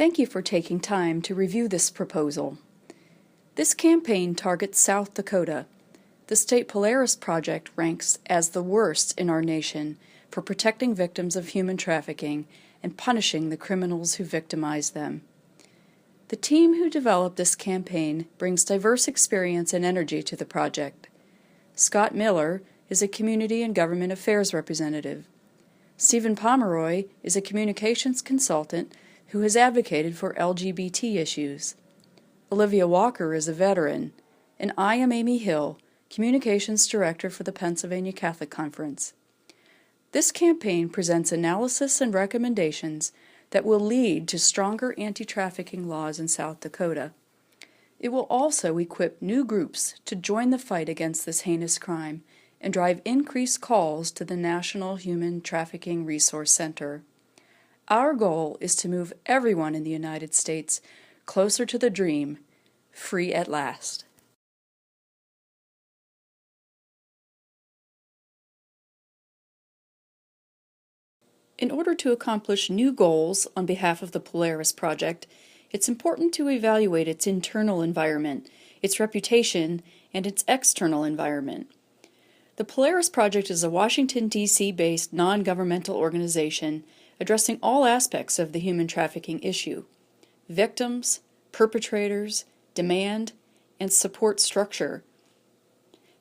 Thank you for taking time to review this proposal. This campaign targets South Dakota. The state PolarisProject ranks as the worst in our nation for protecting victims of human trafficking and punishing the criminals who victimize them. The team who developed this campaign brings diverse experience and energy to the project. Scott Miller is a Community and Government Affairs representative. Stephen Pomeroy is a communications consultant who has advocated for LGBT issues. Olivia Walker is a veteran, and I am Amy Hill, Communications Director for the Pennsylvania Catholic Conference. This campaign presents analysis and recommendations that will lead to stronger anti-trafficking laws in South Dakota. It will also equip new groups to join the fight against this heinous crime and drive increased calls to the National Human Trafficking Resource Center. Our goal is to move everyone in the United States closer to the dream, free at last. In order to accomplish new goals on behalf of the Polaris Project, it's important to evaluate its internal environment, its reputation, and its external environment. The Polaris Project is a Washington, D.C.-based non-governmental organization addressing all aspects of the human trafficking issue: victims, perpetrators, demand, and support structure.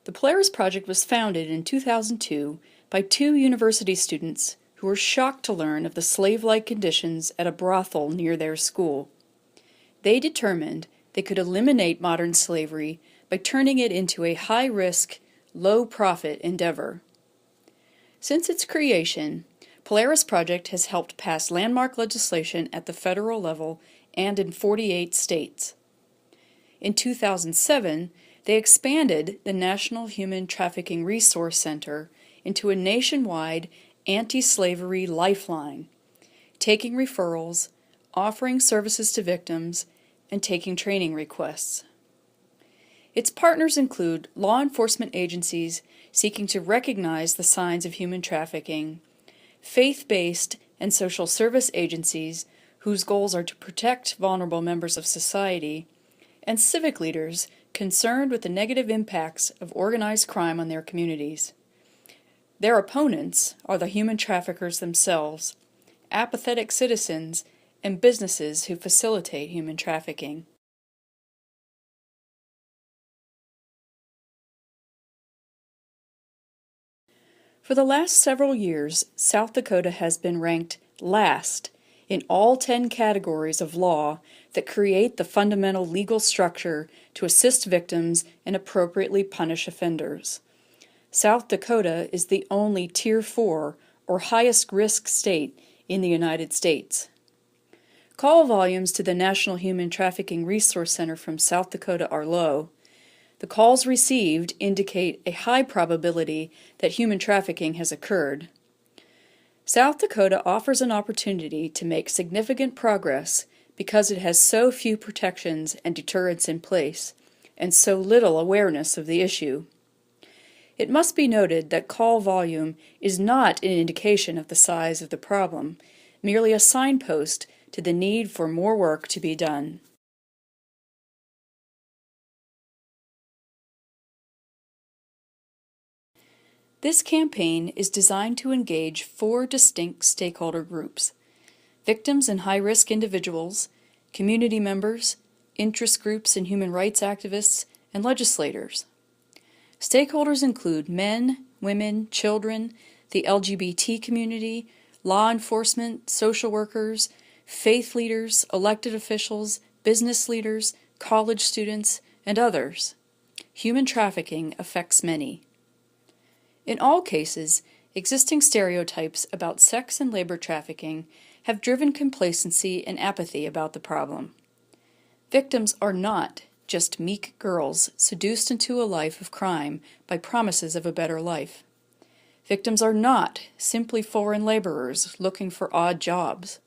The Polaris Project was founded in 2002 by two university students who were shocked to learn of the slave-like conditions at a brothel near their school. They determined they could eliminate modern slavery by turning it into a high-risk, low-profit endeavor. Since its creation, Polaris Project has helped pass landmark legislation at the federal level and in 48 states. In 2007, they expanded the National Human Trafficking Resource Center into a nationwide anti-slavery lifeline, taking referrals, offering services to victims, and taking training requests. Its partners include law enforcement agencies seeking to recognize the signs of human trafficking, faith-based and social service agencies whose goals are to protect vulnerable members of society, and civic leaders concerned with the negative impacts of organized crime on their communities. Their opponents are the human traffickers themselves, apathetic citizens, and businesses who facilitate human trafficking. For the last several years, South Dakota has been ranked last in all 10 categories of law that create the fundamental legal structure to assist victims and appropriately punish offenders. South Dakota is the only Tier 4 or highest risk state in the United States. Call volumes to the National Human Trafficking Resource Center from South Dakota are low. The calls received indicate a high probability that human trafficking has occurred. South Dakota offers an opportunity to make significant progress because it has so few protections and deterrents in place, and so little awareness of the issue. It must be noted that call volume is not an indication of the size of the problem, merely a signpost to the need for more work to be done. This campaign is designed to engage 4 distinct stakeholder groups: victims and high-risk individuals, community members, interest groups and human rights activists, and legislators. Stakeholders include men, women, children, the LGBT community, law enforcement, social workers, faith leaders, elected officials, business leaders, college students, and others. Human trafficking affects many. In all cases, existing stereotypes about sex and labor trafficking have driven complacency and apathy about the problem. Victims are not just meek girls seduced into a life of crime by promises of a better life. Victims are not simply foreign laborers looking for odd jobs.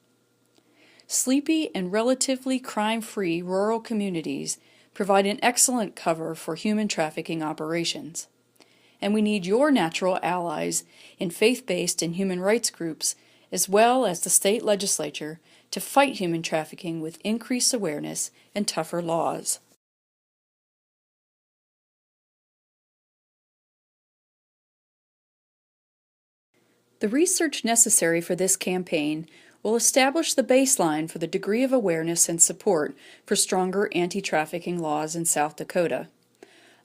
Sleepy and relatively crime-free rural communities provide an excellent cover for human trafficking operations. And we need your natural allies in faith-based and human rights groups as well as the state legislature, to fight human trafficking with increased awareness and tougher laws. The research necessary for this campaign will establish the baseline for the degree of awareness and support for stronger anti-trafficking laws in South Dakota.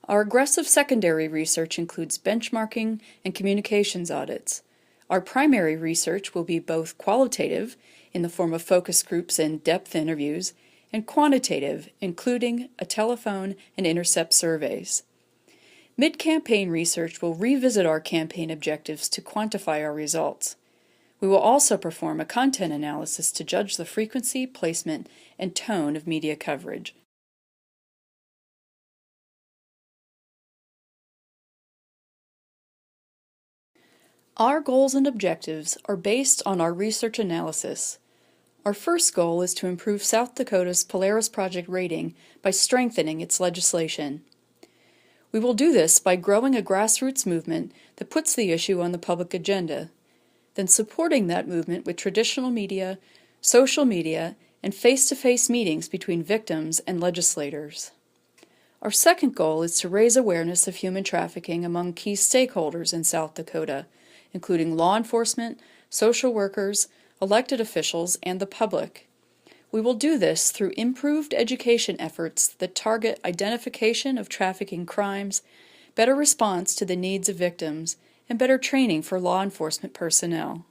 Our aggressive secondary research includes benchmarking and communications audits. Our primary research will be both qualitative, in the form of focus groups and depth interviews, and quantitative, including a telephone and intercept surveys. Mid-campaign research will revisit our campaign objectives to quantify our results. We will also perform a content analysis to judge the frequency, placement, and tone of media coverage. Our goals and objectives are based on our research analysis. Our first goal is to improve South Dakota's PolarisProject rating by strengthening its legislation. We will do this by growing a grassroots movement that puts the issue on the public agenda, then supporting that movement with traditional media, social media, and face-to-face meetings between victims and legislators. Our second goal is to raise awareness of human trafficking among key stakeholders in South Dakota, including law enforcement, social workers, elected officials, and the public. We will do this through improved education efforts that target identification of trafficking crimes, better response to the needs of victims, and better training for law enforcement personnel.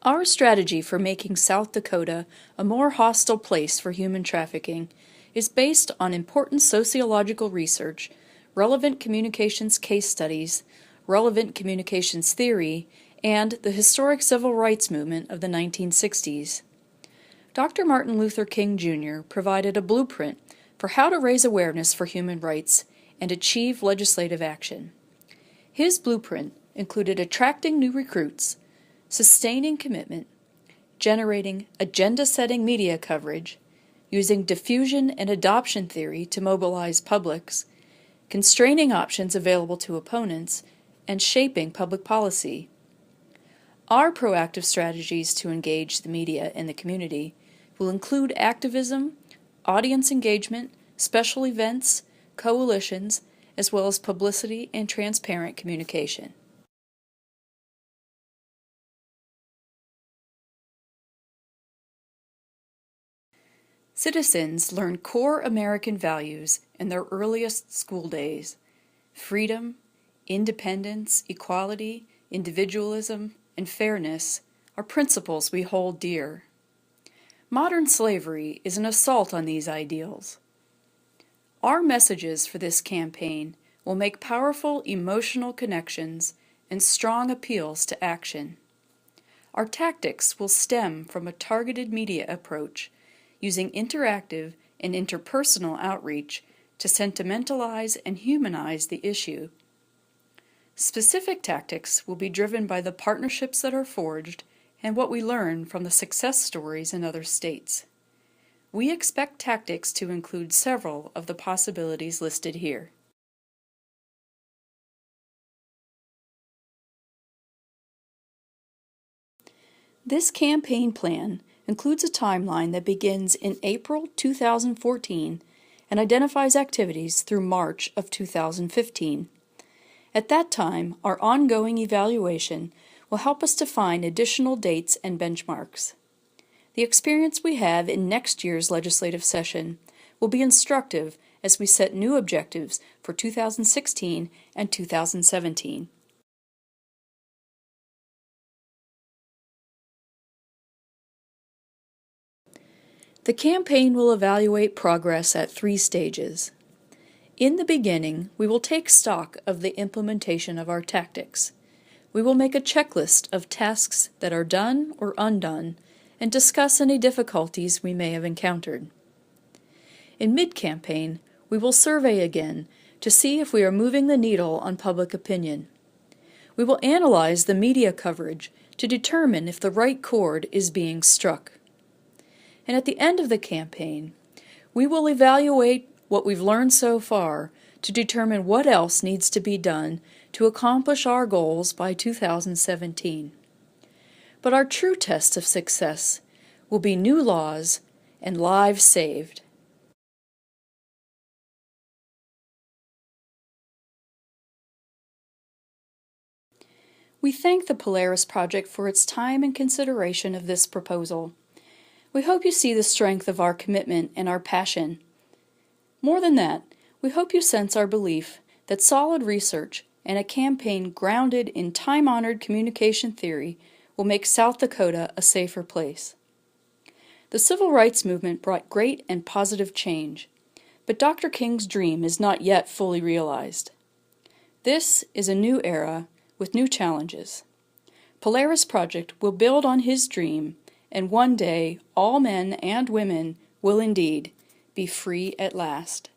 Our strategy for making South Dakota a more hostile place for human trafficking is based on important sociological research, relevant communications case studies, relevant communications theory, and the historic civil rights movement of the 1960s. Dr. Martin Luther King Jr. provided a blueprint for how to raise awareness for human rights and achieve legislative action. His blueprint included attracting new recruits, sustaining commitment, generating agenda-setting media coverage, using diffusion and adoption theory to mobilize publics, constraining options available to opponents, and shaping public policy. Our proactive strategies to engage the media and the community will include activism, audience engagement, special events, coalitions, as well as publicity and transparent communication. Citizens learn core American values in their earliest school days: freedom, independence, equality, individualism, and fairness are principles we hold dear. Modern slavery is an assault on these ideals. Our messages for this campaign will make powerful emotional connections and strong appeals to action. Our tactics will stem from a targeted media approach, using interactive and interpersonal outreach to sentimentalize and humanize the issue. Specific tactics will be driven by the partnerships that are forged and what we learn from the success stories in other states. We expect tactics to include several of the possibilities listed here. This campaign plan includes a timeline that begins in April 2014 and identifies activities through March of 2015. At that time, our ongoing evaluation will help us define additional dates and benchmarks. The experience we have in next year's legislative session will be instructive as we set new objectives for 2016 and 2017. The campaign will evaluate progress at 3 stages. In the beginning, we will take stock of the implementation of our tactics. We will make a checklist of tasks that are done or undone and discuss any difficulties we may have encountered. In mid-campaign, we will survey again to see if we are moving the needle on public opinion. We will analyze the media coverage to determine if the right chord is being struck. And at the end of the campaign, we will evaluate what we've learned so far to determine what else needs to be done to accomplish our goals by 2017. But our true test of success will be new laws and lives saved. We thank the Polaris Project for its time and consideration of this proposal. We hope you see the strength of our commitment and our passion. More than that, we hope you sense our belief that solid research and a campaign grounded in time-honored communication theory will make South Dakota a safer place. The civil rights movement brought great and positive change, but Dr. King's dream is not yet fully realized. This is a new era with new challenges. Polaris Project will build on his dream, and one day all men and women will indeed be free at last.